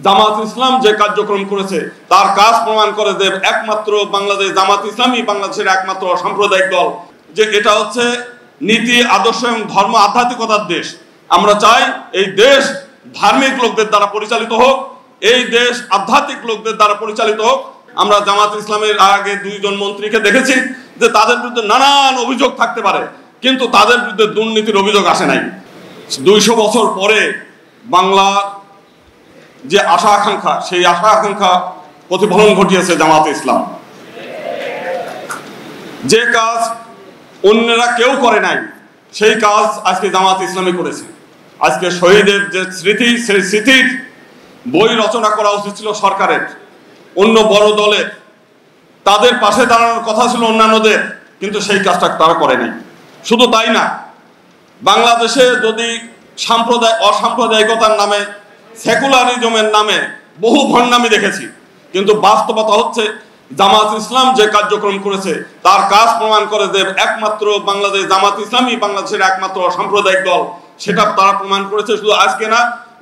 জামাত ইসলাম যে কার্যক্রম করেছে তার কাজ প্রমাণ করে যে একমাত্র বাংলাদেশ জামাত ইসলামই বাংলাদেশের একমাত্র সাম্প্রদায়িক দল, যে এটা হচ্ছে নীতি আদর্শ এবং ধর্ম আধ্যাত্মিকতার দেশ। আমরা চাই এই দেশ ধার্মিক লোকদের দ্বারা পরিচালিত হোক, এই দেশ আধ্যাত্মিক লোকদের দ্বারা পরিচালিত হোক। আমরা জামাত ইসলামের আগে 2 জন মন্ত্রীকে দেখেছি যে তাদের বিরুদ্ধে নানান অভিযোগ থাকতে পারে, কিন্তু তাদের বিরুদ্ধে দুর্নীতির অভিযোগ আসে নাই। 200 বছর পরে বাংলা যে আশা আকাঙ্ক্ষা, সেই আশা আকাঙ্ক্ষা প্রতিফলন ঘটিয়েছে জামাত ইসলাম। যে কাজ অন্যরা কেউ করে নাই সেই কাজ আজকে জামাত ইসলামী করেছে। আজকে শহীদের যে স্মৃতি, সেই স্মৃতির বই রচনা করা উচিত ছিল সরকারের, অন্য বড় দলের। তাদের পাশে দাঁড়ানোর কথা ছিল অন্যান্যদের, কিন্তু সেই কাজটা তারা করে নাই। শুধু তাই না, বাংলাদেশে যদি অসাম্প্রদায়িকতার নামে, সেকুলারিজমের নামে বহু ভণ্ডামি দেখেছি, কিন্তু বাস্তবতা হচ্ছে জামাত ইসলাম যে কার্যক্রম করেছে তার কাজ প্রমাণ করে যে একমাত্র বাংলাদেশ জামাত ইসলামই বাংলাদেশের একমাত্র সাম্প্রদায়িক দল, সেটা তারা প্রমাণ করেছে। শুধু আজকে না,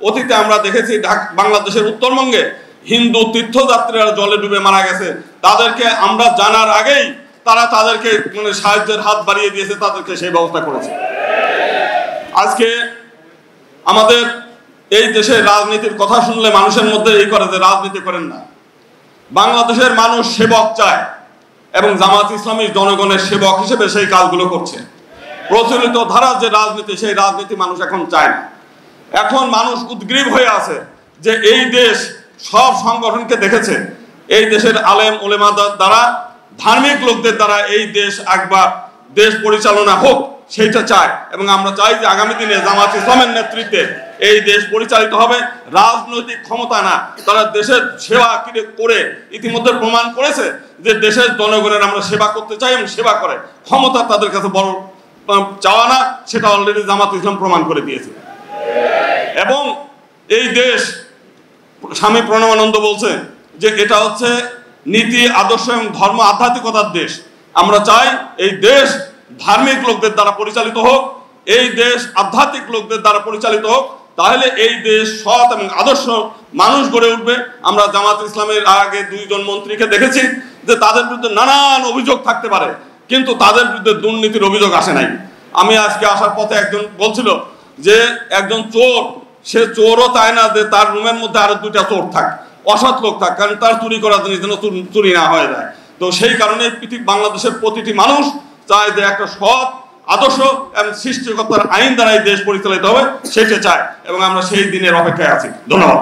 অতীতে আমরা দেখেছি বাংলাদেশের উত্তরবঙ্গে হিন্দু তীর্থযাত্রীরা জলে ডুবে মারা গেছে। তাদেরকে আমরা জানার আগেই তারা তাদেরকে সাহায্যের হাত বাড়িয়ে দিয়েছে, তাদেরকে সেই ব্যবস্থা করেছে। আজকে আমাদের এই দেশের রাজনীতির কথা শুনলে মানুষের মধ্যে এই করে যে রাজনীতি করেন না। বাংলাদেশের মানুষ সেবক চায় এবং জামাত ইসলামী জনগণের সেবক হিসেবে সেই কাজগুলো করছে। প্রচলিত ধারা যে রাজনীতি, সেই রাজনীতি মানুষ এখন চায় না। এখন মানুষ উদ্গ্রীব হয়ে আছে যে এই দেশ সব সংগঠনকে দেখেছে, এই দেশের আলেম ওলেমাদের দ্বারা, ধার্মিক লোকদের দ্বারা এই দেশ একবার দেশ পরিচালনা হোক, সেইটা চায়। এবং আমরা চাই যে আগামী দিনে জামাত ইসলামের নেতৃত্বে এই দেশ পরিচালিত হবে। রাজনৈতিক ক্ষমতা না, তারা দেশের সেবা করে ইতিমধ্যে প্রমাণ করেছে যে দেশের জনগণের আমরা সেবা করতে চাই এবং সেবা করে। ক্ষমতা তাদের কাছে বড় চাওয়া না, সেটা অলরেডি জামাত ইসলাম প্রমাণ করে দিয়েছে। এবং এই দেশ, স্বামী প্রণবানন্দ বলছে যে এটা হচ্ছে নীতি আদর্শ এবং ধর্ম আধ্যাত্মিকতার দেশ। আমরা চাই এই দেশ ধার্মিক লোকদের দ্বারা পরিচালিত হোক, এই দেশ আধ্যাত্মিক লোকদের দ্বারা পরিচালিত হোক। তাহলে এই দেশ সৎ এবং আদর্শ মানুষ গড়ে উঠবে। আমরা জামাত ইসলামের আগে 2 জন মন্ত্রীকে দেখেছি যে তাদের বিরুদ্ধে নানান অভিযোগ থাকতে পারে, কিন্তু তাদের বিরুদ্ধে দুর্নীতির অভিযোগ আসে নাই। আমি আজকে আসার পথে একজন বলছিল যে একজন চোর, সে চোরও চায় না যে তার রুমের মধ্যে আরো 2টা চোর থাক, অসৎ লোক থাক, কারণ তার চুরি করার জিনিস যেন চুরি না হয়ে যায়। তো সেই কারণে বাংলাদেশের প্রতিটি মানুষ চায় যে একটা সৎ আদর্শ এবং সৃষ্টিকর্তার আইন দ্বারা এই দেশ পরিচালিত হবে, সেটা চায় এবং আমরা সেই দিনের অপেক্ষায় আছি। ধন্যবাদ।